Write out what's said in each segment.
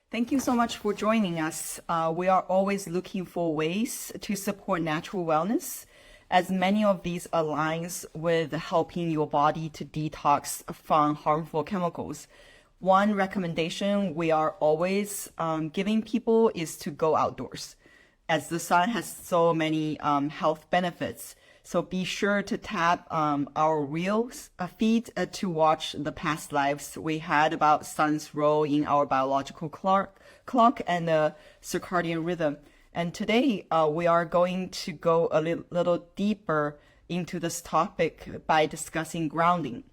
Thank you so much for joining us. We are always looking for ways to support natural wellness, as many of these aligns with helping your body to detox from harmful chemicals. One recommendation we are always giving people is to go outdoors, as the sun has so many health benefits. So be sure to tap our reels feed to watch the past lives we had about sun's role in our biological clock and the circadian rhythm. And today we are going to go a little deeper into this topic by discussing grounding.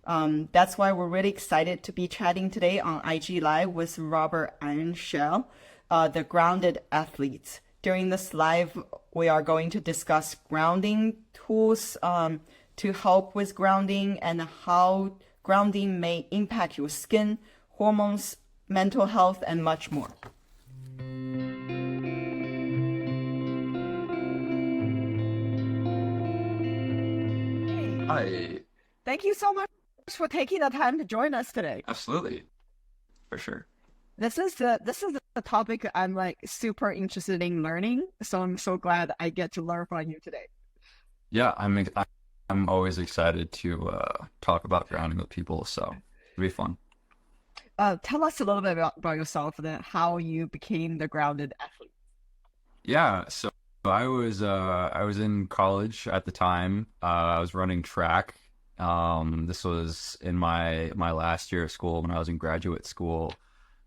That's why we're really excited to be chatting today on IG Live with Robert Ironshell, the grounded athlete. During this live, we are going to discuss grounding tools to help with grounding and how grounding may impact your skin, hormones, mental health, and much more. Hi. Thank you so much for taking the time to join us today. Absolutely. For sure. This is the topic I'm like super interested in learning. So I'm so glad I get to learn from you today. Yeah, I'm always excited to talk about grounding with people, so it'll be fun. Tell us a little bit about yourself and how you became the grounded athlete. Yeah, so I was in college at the time. I was running track. This was in my last year of school when I was in graduate school.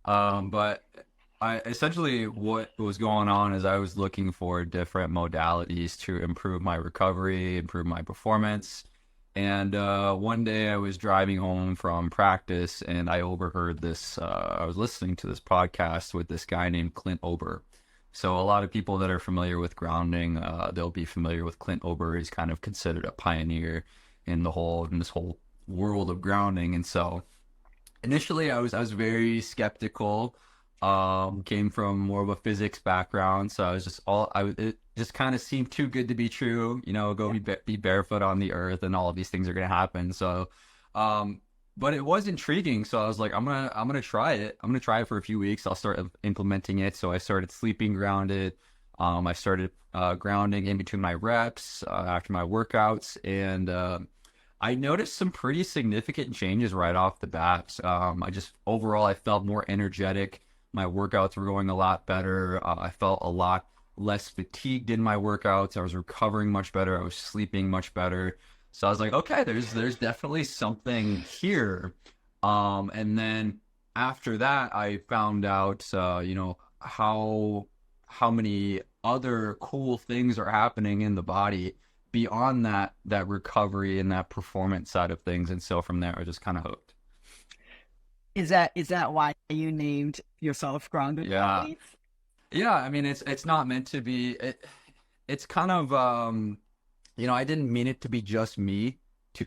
But I essentially what was going on is I was looking for different modalities to improve my recovery, improve my performance. And one day I was driving home from practice and I overheard this. I was listening to this podcast with this guy named Clint Ober. So a lot of people that are familiar with grounding, they'll be familiar with Clint Ober. He's kind of considered a pioneer in this whole world of grounding. And so initially I was very skeptical. Came from more of a physics background, so I was just it just kind of seemed too good to be true. Go be barefoot on the earth, and all of these things are gonna happen. So, but it was intriguing. So I was like, I'm gonna try it. I'm gonna try it for a few weeks. I'll start implementing it. So I started sleeping grounded. I started grounding in between my reps after my workouts, and I noticed some pretty significant changes right off the bat. Overall, I felt more energetic. My workouts were going a lot better. I felt a lot less fatigued in my workouts. I was recovering much better. I was sleeping much better. So I was like, okay, there's definitely something here. And then after that, I found out, how many other cool things are happening in the body beyond that recovery and that performance side of things. And so from there, I was just kind of hooked. Is that why you named yourself grounded Yeah. athlete? Yeah, I mean it's not meant to be it's kind of I didn't mean it to be just me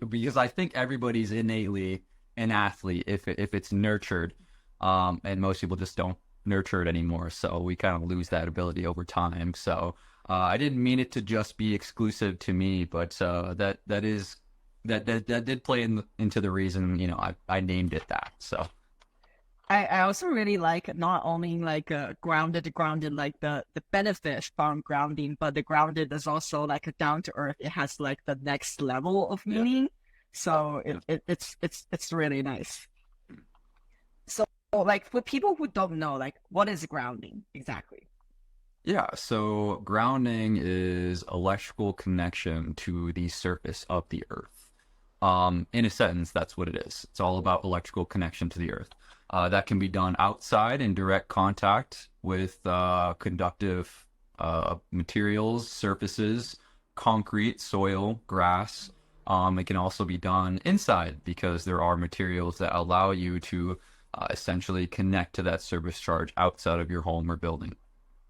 because I think everybody's innately an athlete if it's nurtured. And most people just don't nurture it anymore, so we kind of lose that ability over time. So I didn't mean it to just be exclusive to me, but that did play into the reason, I named it that. So I also really like not only like grounded like the benefit from grounding, but the grounded is also like a down to earth. It has like the next level of yeah. meaning. So Yeah. it's really nice. So like for people who don't know, like what is grounding exactly? Yeah, so grounding is electrical connection to the surface of the earth. In a sentence, that's what it is. It's all about electrical connection to the earth. That can be done outside in direct contact with conductive materials, surfaces, concrete, soil, grass. It can also be done inside because there are materials that allow you to essentially connect to that surface charge outside of your home or building.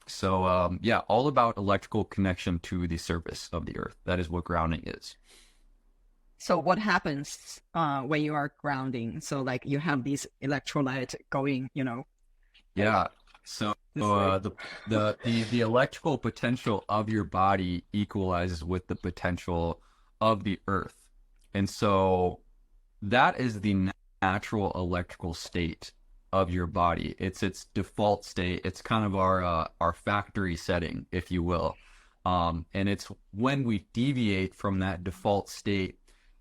So, yeah, all about electrical connection to the surface of the earth. That is what grounding is. So what happens when you are grounding? So like you have these electrolytes going, like Yeah. So, this way. the electrical potential of your body equalizes with the potential of the earth. And so that is the natural electrical state of your body. It's its default state. It's kind of our factory setting, if you will. And it's when we deviate from that default state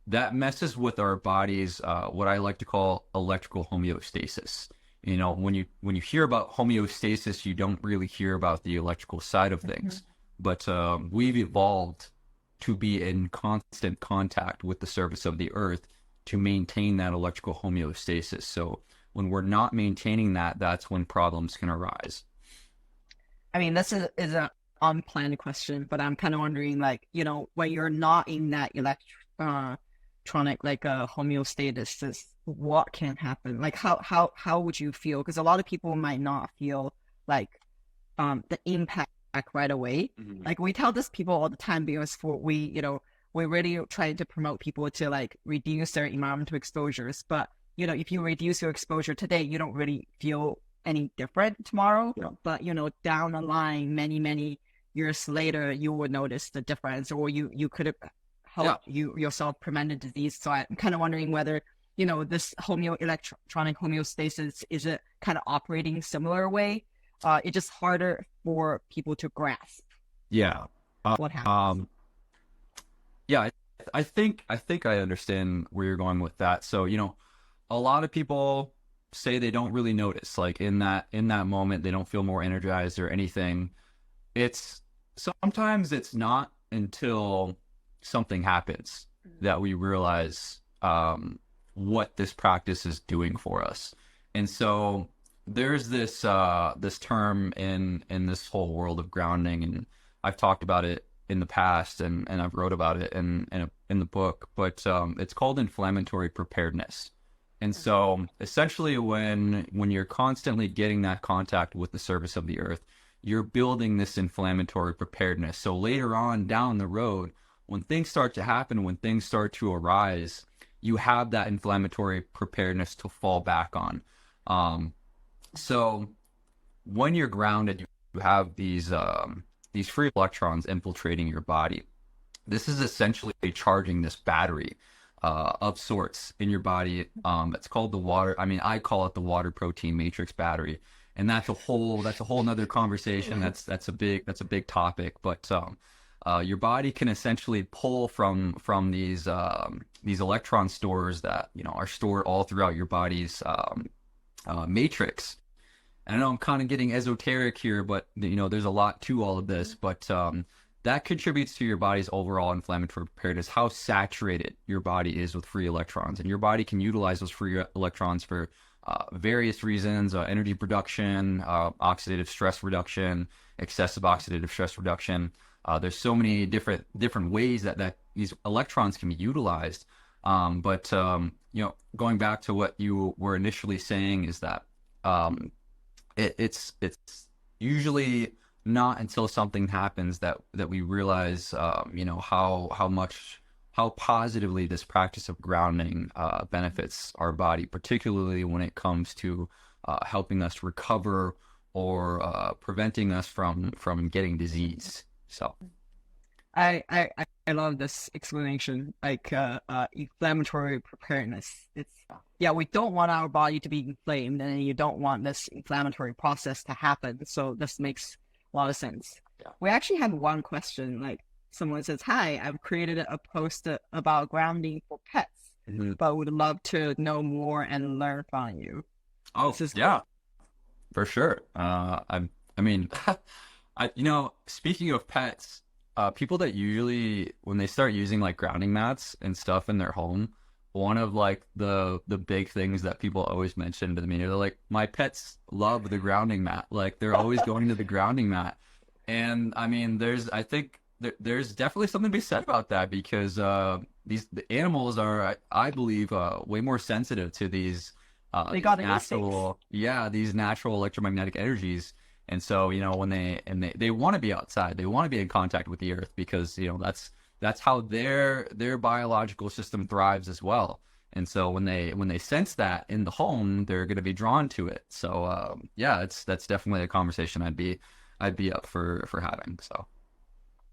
that messes with our body's what I like to call electrical homeostasis. You know, when you hear about homeostasis, you don't really hear about the electrical side of things. But we've evolved to be in constant contact with the surface of the earth to maintain that electrical homeostasis. So when we're not maintaining that, that's when problems can arise. I mean, is an unplanned question, but I'm kind of wondering, like, when you're not in that electronic, like, homeostasis, what can happen? Like, how would you feel? Because a lot of people might not feel like the impact right away. Mhm. Like, we tell this people all the time because we're really trying to promote people to like reduce their environmental exposures. But if you reduce your exposure today, you don't really feel any different tomorrow. Yeah. But down the line, many years later, you will notice the difference, or you could have helped you yourself prevent a disease. So I'm kind of wondering whether this electronic homeostasis is it kind of operating similar way. It's just harder for people to grasp Yeah. what happens. Yeah, I think I understand where you're going with that. So, a lot of people say they don't really notice, like in that moment, they don't feel more energized or anything. It's sometimes it's not until something happens that we realize what this practice is doing for us. And so there's this term in this whole world of grounding, and I've talked about it in the past, and I've wrote about it in the book, but it's called inflammatory preparedness. And so essentially when you're constantly getting that contact with the surface of the earth, you're building this inflammatory preparedness. So later on down the road, when things start to happen, when things start to arise, you have that inflammatory preparedness to fall back on. So when you're grounded, you have these free electrons infiltrating your body. This is essentially charging this battery of sorts in your body. It's called the water. I mean, I call it the water protein matrix battery, and that's a whole nother conversation. That's a big topic. But your body can essentially pull from these electron stores that are stored all throughout your body's matrix. And I know I'm kind of getting esoteric here, but there's a lot to all of this. But that contributes to your body's overall inflammatory preparedness, how saturated your body is with free electrons. And your body can utilize those free electrons for various reasons: energy production, oxidative stress reduction, excessive oxidative stress reduction. There's so many different ways that these electrons can be utilized. But going back to what you were initially saying is that it's usually not until something happens that we realize how positively this practice of grounding benefits our body, particularly when it comes to helping us recover or preventing us from getting disease. So I love this explanation, like inflammatory preparedness. We don't want our body to be inflamed, and you don't want this inflammatory process to happen. So this makes a lot of sense. Yeah. We actually have one question. Like, someone says, "Hi, I've created a post about grounding for pets, but would love to know more and learn from you." Oh, This is yeah, for sure. I mean, speaking of pets, people that usually, when they start using like grounding mats and stuff in their home, one of like the big things that people always mention to me, they're like, my pets love the grounding mat. Like, they're always going to the grounding mat. And I mean, I think there's definitely something to be said about that, because the animals are, I believe, way more sensitive to these they got these natural electromagnetic energies. And so, when they want to be outside, they want to be in contact with the earth, because that's how their biological system thrives as well. And so when they sense that in the home, they're going to be drawn to it. So that's definitely a conversation I'd be up for having. So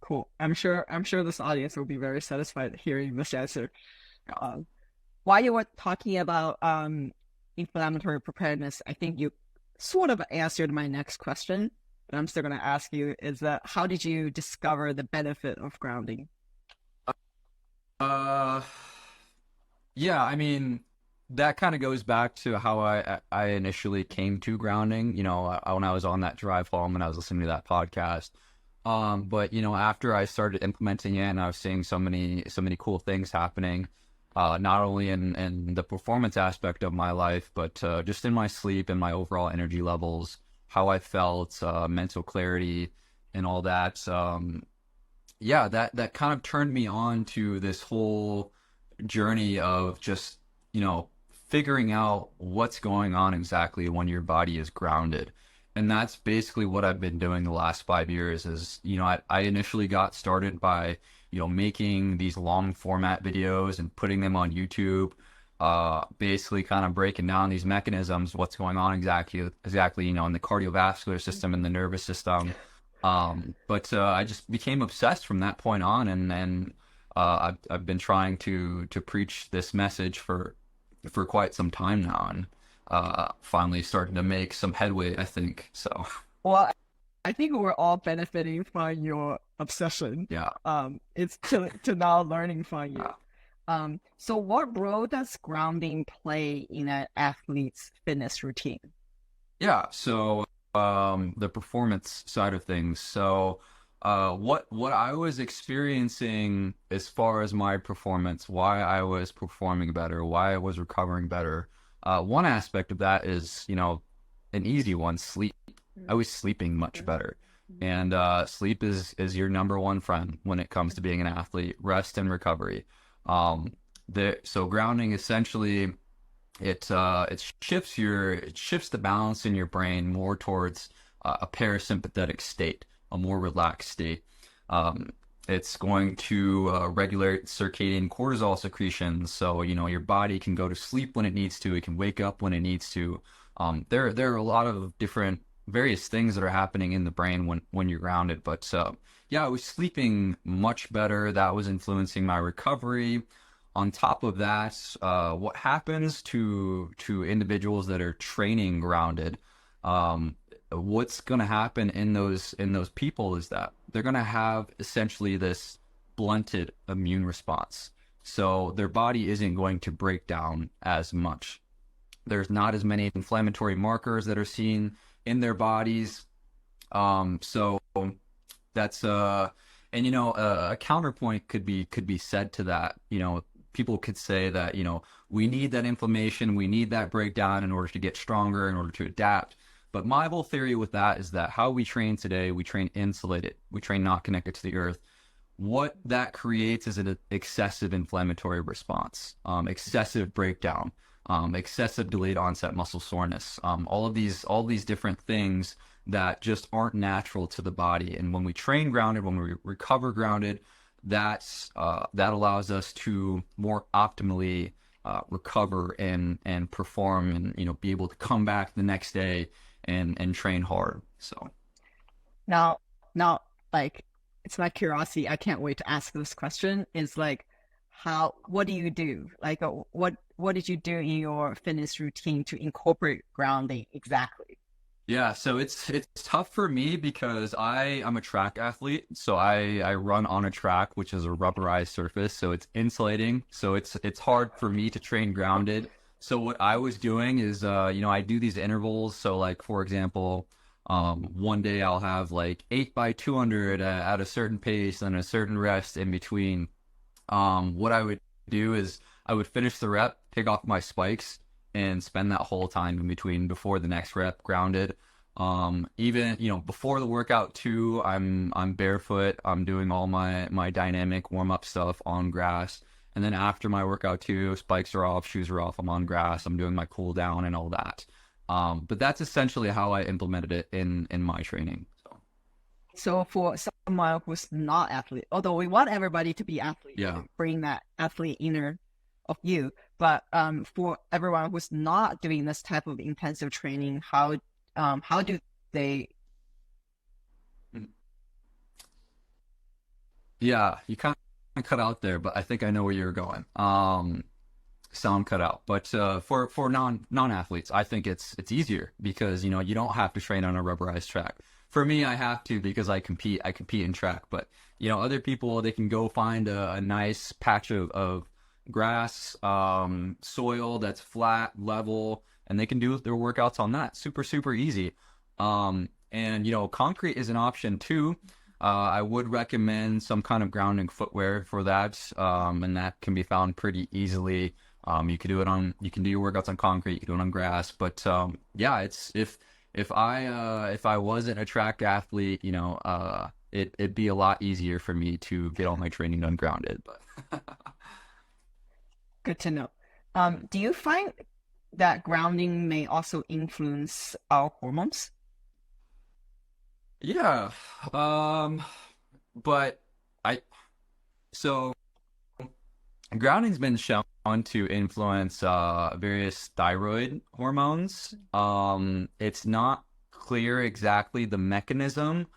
cool. I'm sure this audience will be very satisfied hearing this answer. While you were talking about inflammatory preparedness, I think you sort of answered my next question, but I'm still going to ask you is that how did you discover the benefit of grounding? Uh, yeah, I mean, that kind of goes back to how I initially came to grounding, when I was on that drive home and I was listening to that podcast. But after I started implementing it and I was seeing so many cool things happening, not only in the performance aspect of my life, but just in my sleep and my overall energy levels, how I felt, mental clarity and all that. Yeah, that kind of turned me on to this whole journey of just, figuring out what's going on exactly when your body is grounded. And that's basically what I've been doing the last 5 years is, I initially got started by, making these long format videos and putting them on YouTube, basically kind of breaking down these mechanisms, what's going on exactly, in the cardiovascular system and the nervous system. But I just became obsessed from that point on, and I've been trying to preach this message for quite some time now, and finally starting to make some headway, I think. So Well, I think we're all benefiting from your obsession. yeah, It's to now learning from you. uh, So what role does grounding play in an athlete's fitness routine? yeah. So the performance side of things. So what I was experiencing as far as my performance, why I was performing better, why I was recovering better. One aspect of that is, an easy one, sleep. I was sleeping much better. And sleep is your number one friend when it comes to being an athlete, rest and recovery. Um, so grounding essentially it shifts the balance in your brain more towards a parasympathetic state, a more relaxed state. Um, it's going to regulate circadian cortisol secretions, so your body can go to sleep when it needs to. It can wake up when it needs to. There are a lot of different various things that are happening in the brain when you're grounded. But yeah, I was sleeping much better. That was influencing my recovery. On top of that, what happens to individuals that are training grounded? What's going to happen in those people is that they're going to have essentially this blunted immune response. So their body isn't going to break down as much. There's not as many inflammatory markers that are seen in their bodies. So that's and a counterpoint could be said to that. People could say that, we need that inflammation, we need that breakdown in order to get stronger, in order to adapt. But my whole theory with that is that how we train today, we train insulated, we train not connected to the earth. What that creates is an excessive inflammatory response, excessive breakdown, excessive delayed onset muscle soreness, all these different things that just aren't natural to the body. And when we train grounded, when we recover grounded, that allows us to more optimally recover and perform, and be able to come back the next day and train hard. So Now, like, it's my curiosity. I can't wait to ask this question. Is like, what do you do? Like, what did you do in your fitness routine to incorporate grounding exactly? yeah, so it's tough for me because I'm a track athlete, so I run on a track, which is a rubberized surface, so it's insulating, so it's hard for me to train grounded. So what I was doing is, I do these intervals. So like, for example, one day I'll have like 8 by 200 at a certain pace and a certain rest in between. What I would do is I would finish the rep, take off my spikes, and spend that whole time in between before the next rep grounded. Even before the workout too, I'm barefoot. I'm doing all my dynamic warm up stuff on grass, and then after my workout too, spikes are off, shoes are off. I'm on grass. I'm doing my cool down and all that. But that's essentially how I implemented it in my training. So So for someone who's not athlete, although we want everybody to be athlete, yeah. bring that athlete inner of you, but for everyone who's not doing this type of intensive training, how do they? Yeah, you kind of cut out there, but I think I know where you're going. sound cut out. But for non-athletes, I think it's easier because you don't have to train on a rubberized track. For me, I have to because I compete in track. But other people, they can go find a nice patch of grass, soil that's flat, level, and they can do their workouts on that. Super, super easy. And concrete is an option too. I would recommend some kind of grounding footwear for that, and that can be found pretty easily. You can do your workouts on concrete, you can do it on grass, but yeah, it's if I wasn't a track athlete, it'd be a lot easier for me to get all my training done grounded. But Good to know. Do you find that grounding may also influence our hormones? yeah, but I so grounding's been shown to influence various thyroid hormones. It's not clear exactly the mechanism.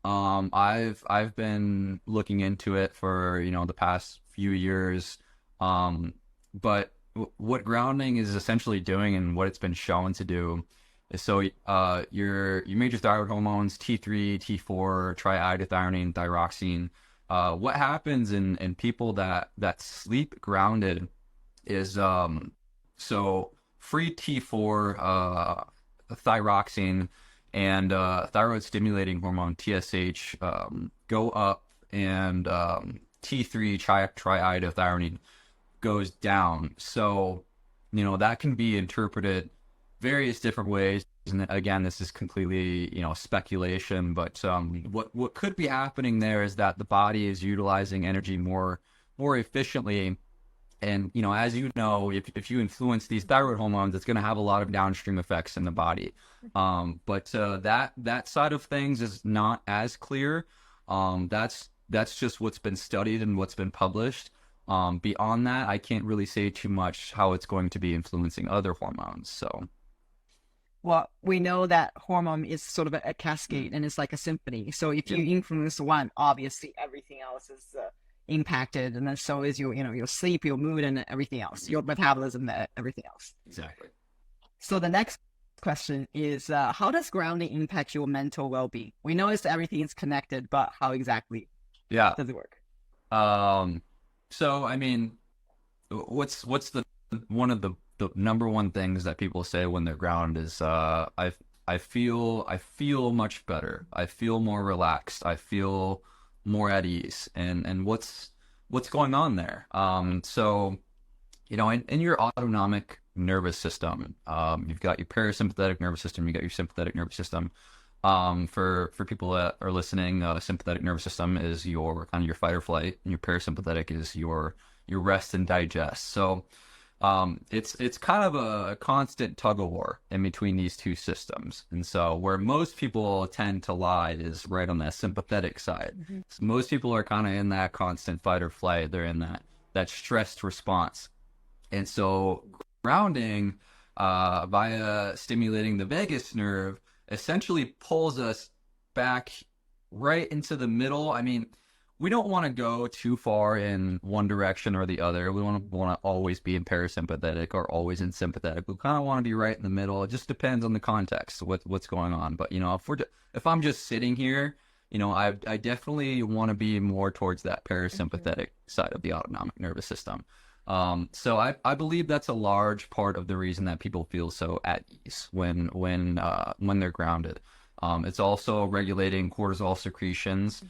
I've been looking into it for the past few years. But what grounding is essentially doing, and what it's been shown to do, is your major thyroid hormones, T3, T4, triiodothyronine, thyroxine. What happens in people that sleep grounded is free T4, thyroxine, and thyroid stimulating hormone TSH go up, and T3, triiodothyronine, goes down. So that can be interpreted various different ways. And again, this is completely speculation, but what could be happening there is that the body is utilizing energy more efficiently. And as if you influence these thyroid hormones, it's going to have a lot of downstream effects in the body. But that side of things is not as clear. That's just what's been studied and what's been published. Beyond that, I can't really say too much how it's going to be influencing other hormones. So, Well, we know that hormone is sort of a cascade and it's like a symphony. So if you influence one, obviously everything else is impacted, and then so is your sleep, your mood, and everything else, your metabolism, everything else. exactly. So the next question is, how does grounding impact your mental well-being? We know everything is connected, but how exactly Yeah. does it work? So I mean, what's the one of the number one things that people say when they're grounded is I feel much better. I feel more relaxed. I feel more at ease. And what's going on there? So in your autonomic nervous system, you've got your parasympathetic nervous system, you got your sympathetic nervous system. For people that are listening, sympathetic nervous system is your kind of your fight or flight, and your parasympathetic is your rest and digest. So it's kind of a constant tug of war in between these two systems. And so where most people tend to lie is right on that sympathetic side. Mm-hmm. So most people are kind of in that constant fight or flight. They're in that stressed response. And so grounding via stimulating the vagus nerve essentially pulls us back right into the middle. I mean, we don't want to go too far in one direction or the other. We want to always be in parasympathetic or always in sympathetic. We kind of want to be right in the middle. It just depends on the context, what's going on. But if I'm just sitting here, I definitely want to be more towards that parasympathetic side of the autonomic nervous system. So I believe that's a large part of the reason that people feel so at ease when they're grounded. It's also regulating cortisol secretions,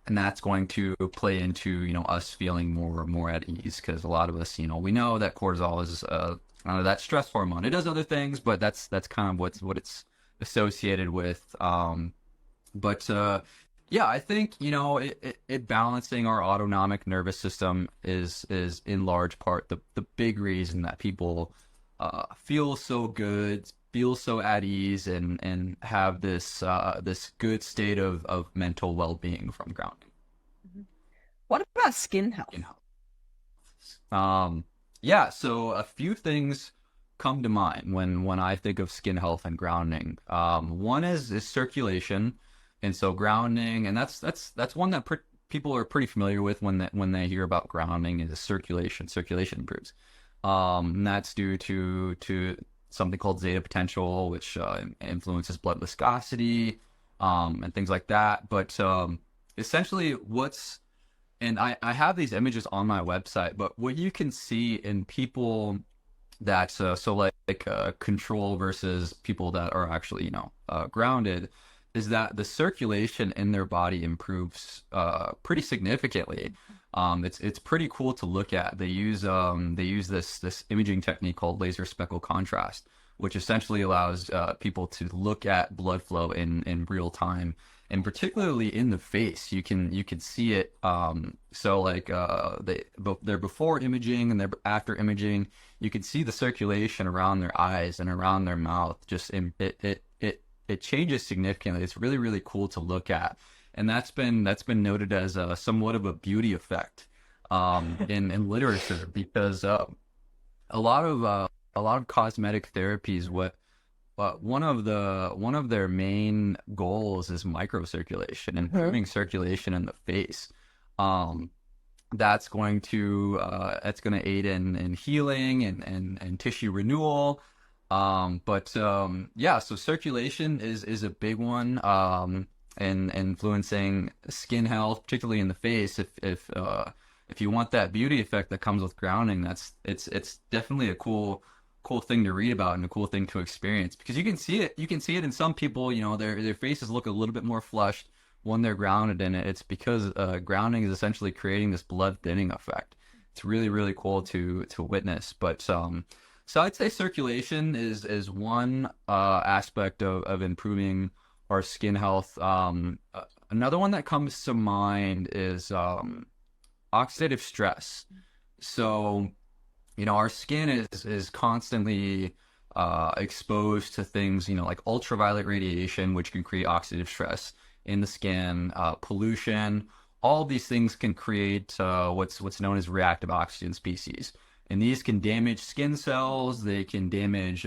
and that's going to play into us feeling more at ease, because a lot of us we know that cortisol is that stress hormone. It does other things, but that's kind of what it's associated with. Yeah, I think it balancing our autonomic nervous system is in large part the big reason that people feel so good, feel so at ease, and have this good state of mental well-being from grounding. What about skin health? Yeah, so a few things come to mind when I think of skin health and grounding. One is circulation. And so grounding, and that's one that people are pretty familiar with when they hear about grounding is circulation. Circulation improves. And that's due to something called zeta potential, which influences blood viscosity, and things like that. But essentially, and I have these images on my website, but what you can see in people that control versus people that are actually grounded is that the circulation in their body improves pretty significantly. It's pretty cool to look at. They use this imaging technique called laser speckle contrast, which essentially allows people to look at blood flow in real time, and particularly in the face. You can see it. They're before imaging and they're after imaging. You can see the circulation around their eyes and around their mouth. It changes significantly. It's really, really cool to look at. And that's been noted as somewhat of a beauty effect in literature, because a lot of cosmetic therapies, one of their main goals is microcirculation, improving circulation in the face. That's going to aid in healing and tissue renewal. So circulation is a big one. And influencing skin health, particularly in the face. If you want that beauty effect that comes with grounding, it's definitely a cool thing to read about and a cool thing to experience, because you can see it in some people. Their faces look a little bit more flushed when they're grounded in it. It's because grounding is essentially creating this blood thinning effect. It's really, really cool to witness. But so I'd say circulation is one aspect of improving our skin health. Another one that comes to mind is oxidative stress. So, our skin is constantly exposed to things, like ultraviolet radiation, which can create oxidative stress in the skin, pollution. All these things can create what's known as reactive oxygen species. And these can damage skin cells. They can damage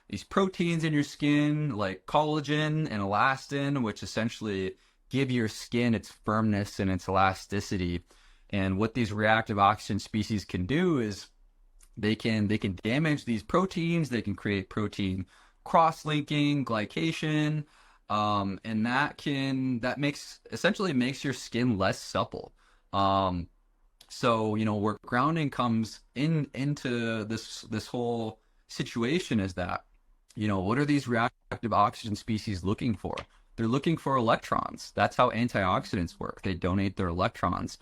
these proteins in your skin, like collagen and elastin, which essentially give your skin its firmness and its elasticity. And what these reactive oxygen species can do is they can damage these proteins. They can create protein cross-linking, glycation, and that essentially makes your skin less supple. So where grounding comes into this whole situation is that, what are these reactive oxygen species looking for? They're looking for electrons. That's how antioxidants work. They donate their electrons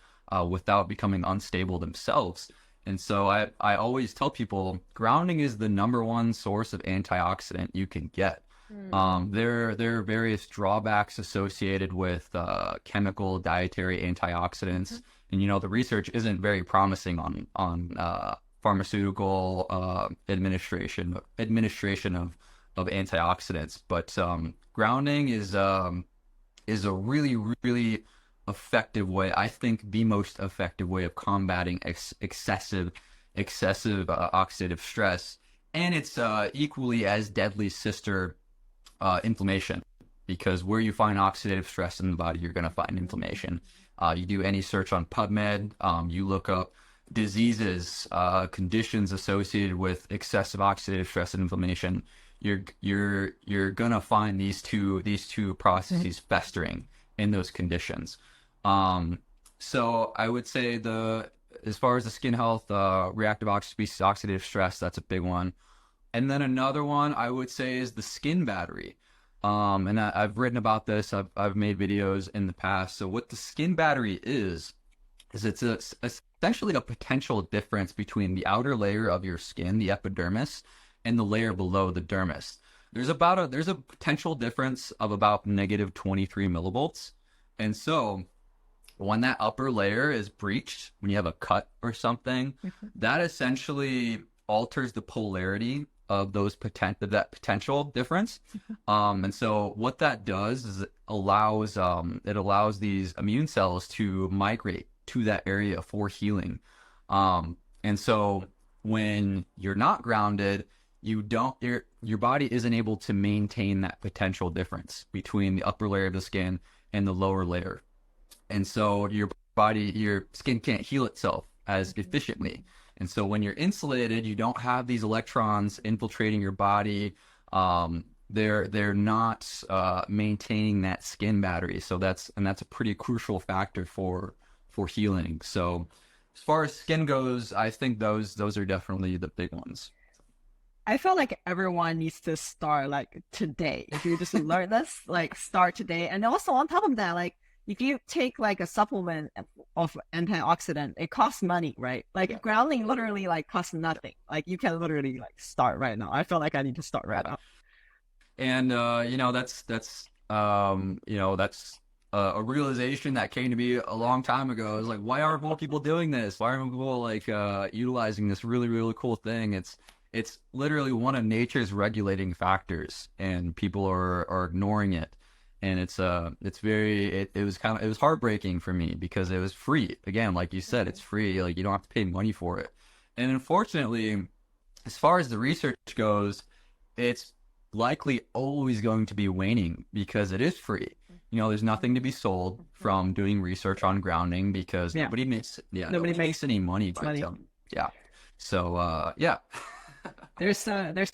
without becoming unstable themselves. And so I always tell people grounding is the number one source of antioxidant you can get. There are various drawbacks associated with chemical dietary antioxidants. And, the research isn't very promising on pharmaceutical administration of antioxidants. But grounding is a really, really effective way. I think the most effective way of combating excessive oxidative stress. And it's equally as deadly sister inflammation, because where you find oxidative stress in the body, you're going to find inflammation. You do any search on PubMed, you look up diseases, conditions associated with excessive oxidative stress and inflammation. You're gonna find these two processes festering in those conditions. So I would say as far as the skin health, reactive oxygen species, oxidative stress, that's a big one. And then another one I would say is the skin battery. And I've written about this. I've made videos in the past. So what the skin battery is it's essentially a potential difference between the outer layer of your skin, the epidermis, and the layer below the dermis. There's a potential difference of about negative 23 millivolts. And so when that upper layer is breached, when you have a cut or something, that essentially alters the polarity of that potential difference. And so what that does is it allows these immune cells to migrate to that area for healing. And so when you're not grounded, your body isn't able to maintain that potential difference between the upper layer of the skin and the lower layer. And so your skin can't heal itself as efficiently. And so when you're insulated, you don't have these electrons infiltrating your body. They're not maintaining that skin battery. So that's a pretty crucial factor for healing. So as far as skin goes, I think those are definitely the big ones. I feel like everyone needs to start like today. If you just learn this, like start today. And also on top of that, like if you take like a supplement of antioxidant, it costs money, right? Like grounding literally like costs nothing. Like you can literally like start right now. I feel like I need to start right now. And that's a realization that came to me a long time ago. It's like, why aren't more people doing this? Why aren't people like utilizing this really, really cool thing? It's literally one of nature's regulating factors, and people are ignoring it. And it was heartbreaking for me because it was free. Again, like you said, it's free. Like you don't have to pay money for it. And unfortunately, as far as the research goes, it's likely always going to be waning because it is free. There's nothing to be sold from doing research on grounding because nobody makes any money by selling. Yeah. So yeah. There's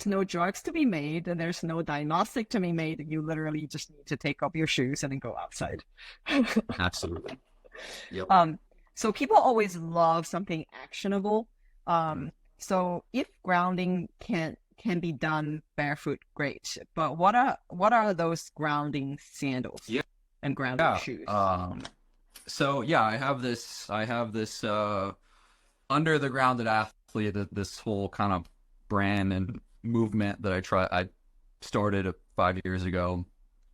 no drugs to be made, and there's no diagnostic to be made. You literally just need to take off your shoes and then go outside. Absolutely. Yep. So people always love something actionable. So if grounding can be done barefoot, great. But what are those grounding sandals? Yeah. And grounding shoes? So yeah, I have this Under the Grounded Athlete, this whole kind of brand and movement that I started 5 years ago.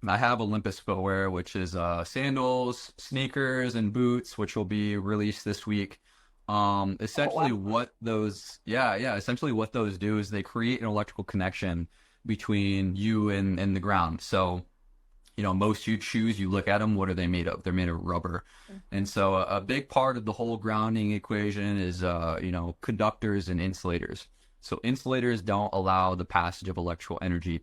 I have Olympus footwear, which is sandals, sneakers, and boots, which will be released this week. Essentially what those do is they create an electrical connection between you and the ground. So most shoes, you look at them, what are they made of? They're made of rubber. And so a big part of the whole grounding equation is conductors and insulators. So insulators don't allow the passage of electrical energy.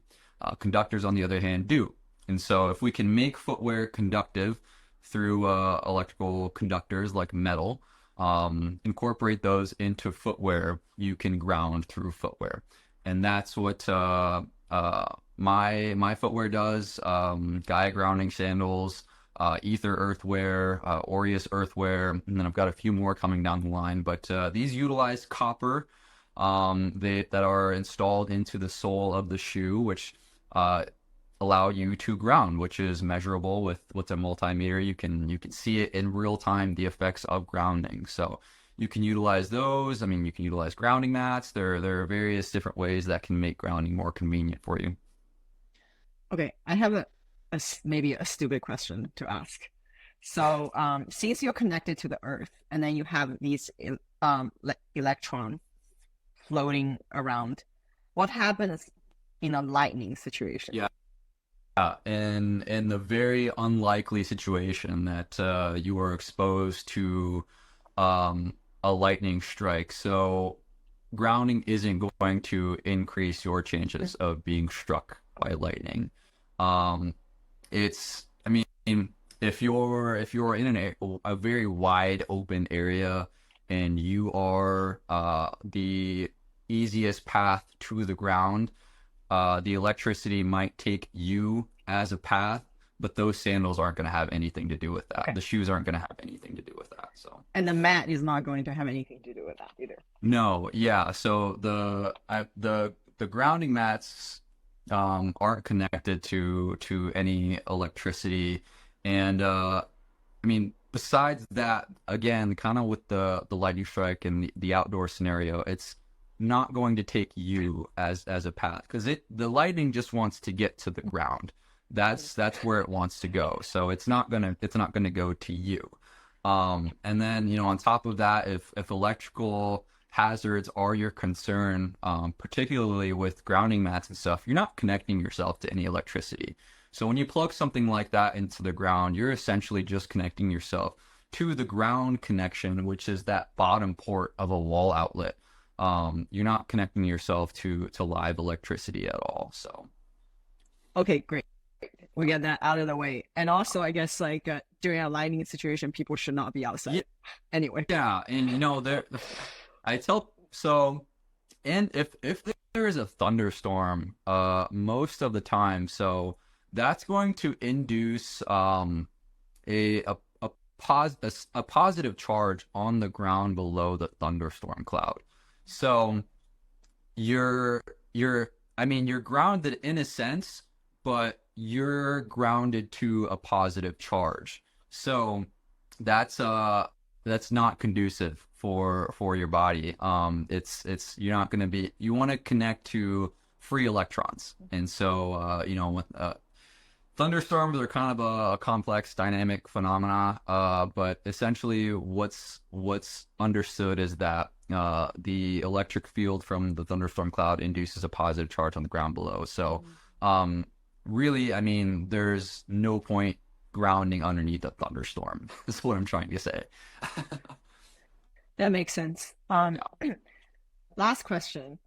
Conductors, on the other hand, do. And so if we can make footwear conductive through electrical conductors like metal, incorporate those into footwear, you can ground through footwear. And that's what my footwear does. Gaia grounding sandals, Ether earthwear, Aureus earthwear, and then I've got a few more coming down the line. But these utilize copper that are installed into the sole of the shoe, which allow you to ground, which is measurable with a multimeter. You can see it in real time, the effects of grounding. So you can utilize those. I mean, you can utilize grounding mats. There are various different ways that can make grounding more convenient for you. Okay, I have maybe a stupid question to ask. So since you're connected to the earth and then you have these electrons floating around, what happens in a lightning situation? Yeah. In the very unlikely situation that you are exposed to a lightning strike. So grounding isn't going to increase your chances of being struck by lightning. If you're in a very wide open area and you are the easiest path to the ground, the electricity might take you as a path, but those sandals aren't going to have anything to do with that. Okay. The shoes aren't going to have anything to do with that. So, and the mat is not going to have anything to do with that either. No, yeah. So the grounding mats aren't connected to any electricity, and besides that, again, kind of with the lightning strike and the outdoor scenario, it's not going to take you as a path because the lightning just wants to get to the ground. That's where it wants to go. So it's not gonna go to you. And then on top of that, if electrical hazards are your concern, particularly with grounding mats and stuff, you're not connecting yourself to any electricity. So when you plug something like that into the ground, you're essentially just connecting yourself to the ground connection, which is that bottom port of a wall outlet. You're not connecting yourself to live electricity at all. So, okay, great. we get that out of the way. And also, I guess like during a lightning situation, people should not be outside. Yeah. Anyway. Yeah, and there, I tell so, and if there is a thunderstorm, most of the time, so that's going to induce a positive charge on the ground below the thunderstorm cloud. So you're I mean, you're grounded in a sense, but you're grounded to a positive charge. So that's not conducive for your body. It's you're not going to be, you want to connect to free electrons. And so with thunderstorms are kind of a complex dynamic phenomena, but essentially what's understood is that the electric field from the thunderstorm cloud induces a positive charge on the ground below. So really, I mean, there's no point grounding underneath a thunderstorm. That's what I'm trying to say. That makes sense. Last question.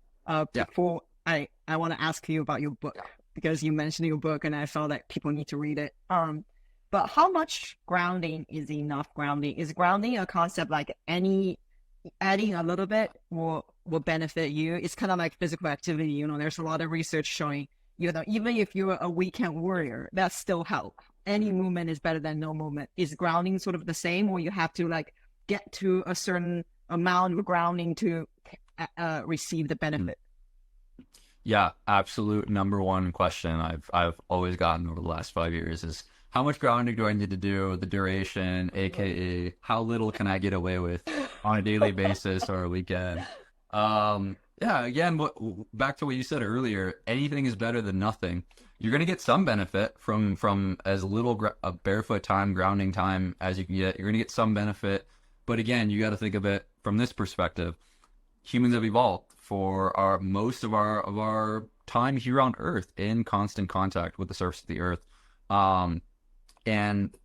Before I want to ask you about your book, because you mentioned your book and I felt like people need to read it. But how much grounding is enough grounding? Is grounding a concept like adding a little bit will benefit you? It's kind of like physical activity. There's a lot of research showing, even if you're a weekend warrior, that still helps. Any movement is better than no movement. Is grounding sort of the same, or you have to like get to a certain amount of grounding to receive the benefit? Yeah, absolute number one question I've always gotten over the last 5 years is, how much grounding do I need to do? The duration, aka how little can I get away with on a daily basis or a weekend? Again, back to what you said earlier, anything is better than nothing. You're going to get some benefit from as little barefoot time, grounding time as you can get. You're going to get some benefit. But again, you got to think of it from this perspective. Humans have evolved for most of our time here on Earth in constant contact with the surface of the Earth. And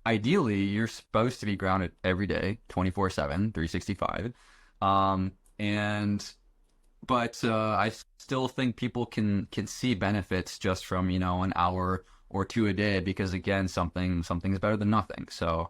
ideally, you're supposed to be grounded every day, 24/7, 365. But I still think people can see benefits just from, an hour or two a day, because again, something's better than nothing. So,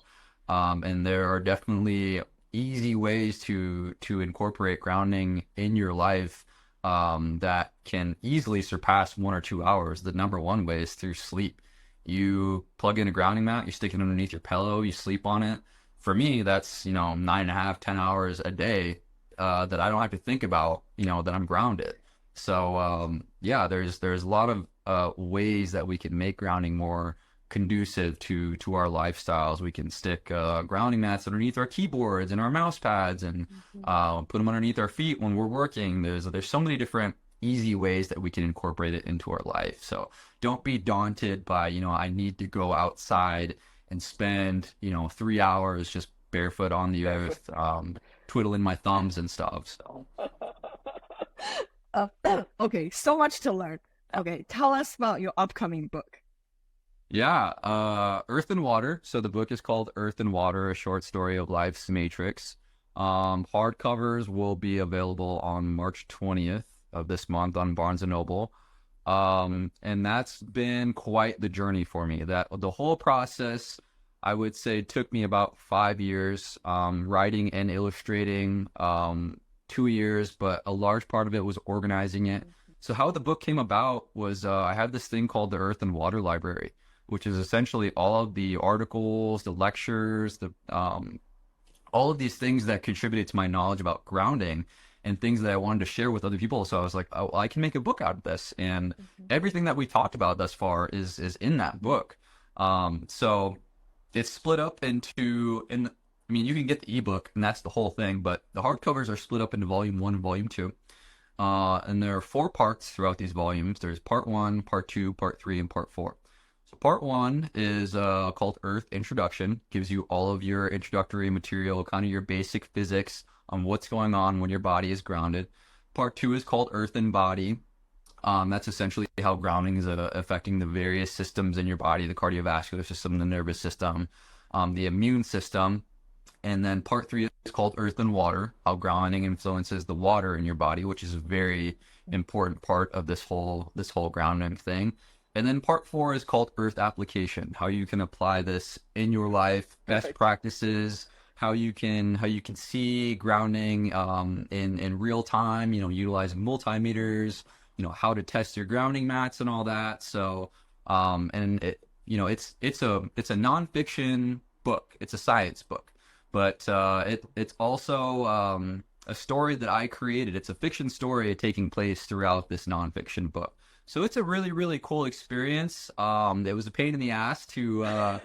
and there are definitely easy ways to incorporate grounding in your life that can easily surpass 1 or 2 hours. The number one way is through sleep. You plug in a grounding mat, you stick it underneath your pillow, you sleep on it. For me, that's 9.5, 10 hours a day that I don't have to think about, that I'm grounded. So there's a lot of ways that we can make grounding more conducive to our lifestyles. We can stick grounding mats underneath our keyboards and our mouse pads, and put them underneath our feet when we're working. There's so many different easy ways that we can incorporate it into our life. So don't be daunted by, I need to go outside and spend 3 hours just barefoot on the earth, twiddling my thumbs and stuff. So okay, so much to learn. Okay, tell us about your upcoming book. Yeah, Earth and Water. So the book is called Earth and Water, a short story of life's matrix. Hardcovers will be available on March 20th of this month on Barnes & Noble. And that's been quite the journey for me. That the whole process, I would say, took me about 5 years, writing and illustrating, 2 years, but a large part of it was organizing it. So how the book came about was I had this thing called the Earth and Water Library, which is essentially all of the articles, the lectures, all of these things that contributed to my knowledge about grounding and things that I wanted to share with other people. So I was like, oh, I can make a book out of this. And everything that we talked about thus far is in that book. So it's split up into, I mean, you can get the ebook and that's the whole thing, but the hardcovers are split up into volume 1 and volume 2. And there are 4 parts throughout these volumes. There's part 1, part 2, part 3, and part 4. So part 1 is called Earth Introduction, gives you all of your introductory material, kind of your basic physics on what's going on when your body is grounded. Part 2 is called Earth and Body. That's essentially how grounding is affecting the various systems in your body, the cardiovascular system, the nervous system, the immune system. And then part 3 is called Earth and Water, how grounding influences the water in your body, which is a very important part of this whole grounding thing. And then part 4 is called Earth Application, how you can apply this in your life, best Perfect. practices, how you can see grounding in real time, utilizing multimeters, how to test your grounding mats and all that. So and it's a nonfiction book. It's a science book, but it's also a story that I created. It's a fiction story taking place throughout this nonfiction book. So it's a really, really cool experience. It was a pain in the ass to,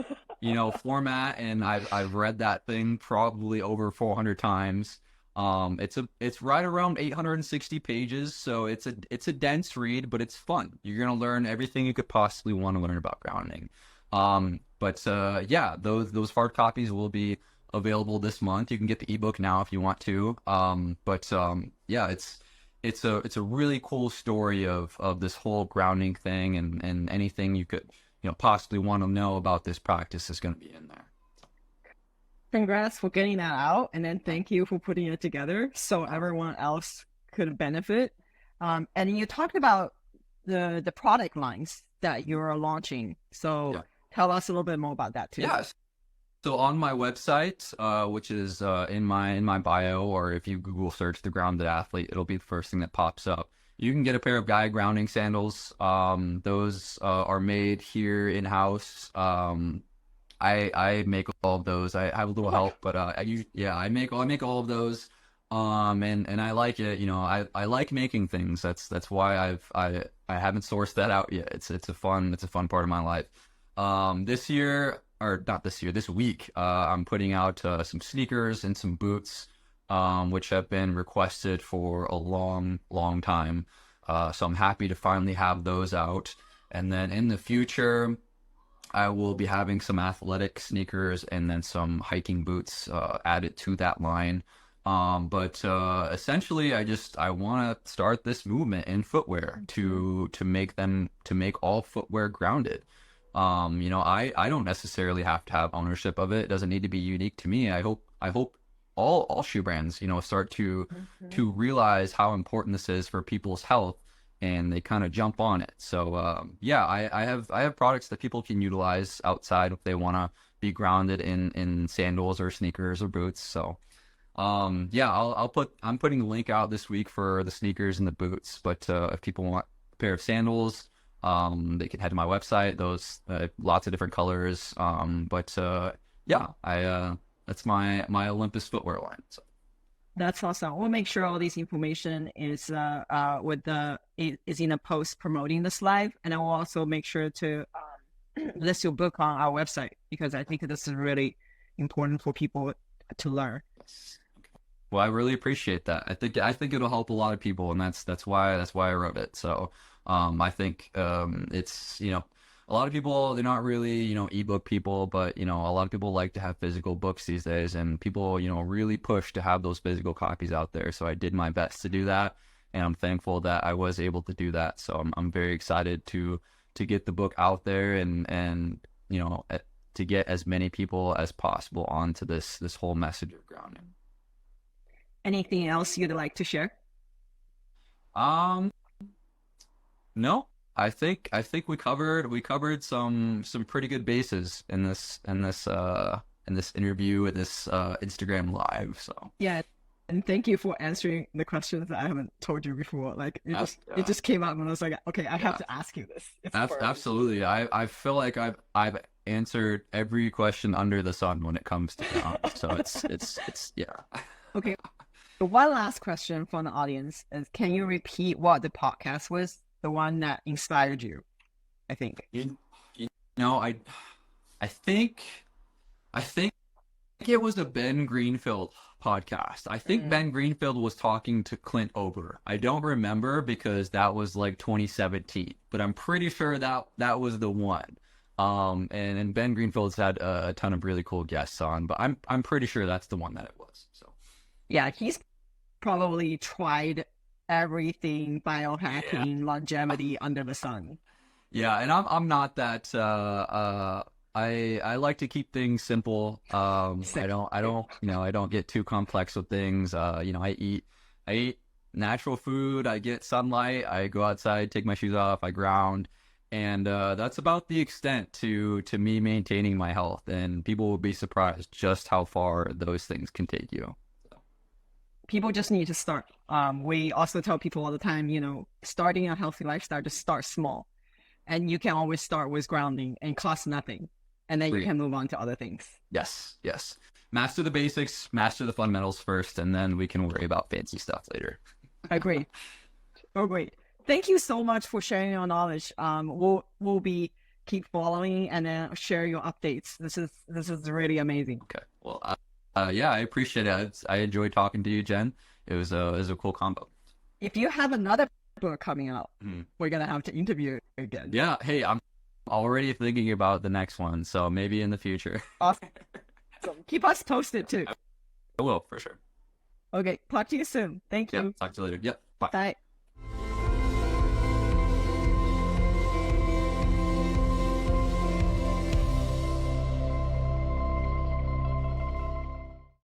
format, and I've read that thing probably over 400 times. It's right around 860 pages, so it's a dense read, but it's fun. You're gonna learn everything you could possibly want to learn about grounding. Yeah, those hard copies will be available this month. You can get the ebook now if you want to. Yeah, it's a really cool story of this whole grounding thing, and anything you could possibly want to know about this practice is going to be in there. Congrats for getting that out, and then thank you for putting it together so everyone else could benefit. And you talked about the product lines that you're launching. So Yeah. tell us a little bit more about that too. Yes. So on my website, which is in my bio, or if you Google search the Grounded Athlete, it'll be the first thing that pops up. You can get a pair of guide grounding sandals. Those are made here in house. I make all of those. I have a little help, but I make all of those. And I like it. I like making things. That's why I haven't sourced that out yet. It's a fun part of my life. This year, or not this year, this week, I'm putting out some sneakers and some boots, which have been requested for a long, long time. So I'm happy to finally have those out. And then in the future, I will be having some athletic sneakers and then some hiking boots added to that line. But essentially, I want to start this movement in footwear to make all footwear grounded. I don't necessarily have to have ownership of it. It doesn't need to be unique to me. I hope all shoe brands, start to realize how important this is for people's health, and they kind of jump on it. So yeah, I have products that people can utilize outside if they want to be grounded in sandals or sneakers or boots. So yeah, I'm putting a link out this week for the sneakers and the boots. But if people want a pair of sandals, they can head to my website. Those lots of different colors. Yeah, that's my Olympus footwear line. So. That's awesome. We'll make sure all this information is is in a post promoting this live, and I will also make sure to list your book on our website, because I think this is really important for people to learn. Well, I really appreciate that. I think it'll help a lot of people, and that's why I wrote it. So I think it's a lot of people, they're not really ebook people, but a lot of people like to have physical books these days, and people really push to have those physical copies out there. So I did my best to do that, and I'm thankful that I was able to do that. So I'm very excited to get the book out there, and to get as many people as possible onto this whole message of grounding. Anything else you'd like to share? No, I think we covered some pretty good bases in this interview, in this Instagram live. So Yeah, and thank you for answering the questions that I haven't told you before. Like it just came up, and I was like, okay, I have to ask you this. Absolutely. I feel like I've answered every question under the sun when it comes to grounding. So it's yeah. Okay. So one last question from the audience is, can you repeat what the podcast was? The one that inspired you, I think. I think it was the Ben Greenfield podcast. I think Ben Greenfield was talking to Clint Ober. I don't remember because that was like 2017, but I'm pretty sure that was the one. And Ben Greenfield's had a ton of really cool guests on, but I'm pretty sure that's the one that it was. So Yeah, he's probably tried everything biohacking, longevity under the sun. yeah, and I'm not that. I like to keep things simple. I don't get too complex with things. I eat natural food. I get sunlight. I go outside, take my shoes off. I ground, And that's about the extent to me maintaining my health. And people will be surprised just how far those things can take you. People just need to start. We also tell people all the time, you know, starting a healthy lifestyle, just start small. And you can always start with grounding and cost nothing. And then you can move on to other things. Yes, yes. Master the basics, master the fundamentals first, and then we can worry about fancy stuff later. Agree. Oh, great. Thank you so much for sharing your knowledge. We'll be keep following and then share your updates. This is really amazing. Okay. Well, yeah, I appreciate it. I enjoyed talking to you, Jen. It was a cool combo. If you have another book coming out, we're gonna have to interview again. Yeah. Hey, I'm already thinking about the next one, so maybe in the future. Awesome. So keep us posted too. I will, for sure. Okay. Talk to you soon. Thank you. Yeah. Talk to you later. Yep. Bye. Bye.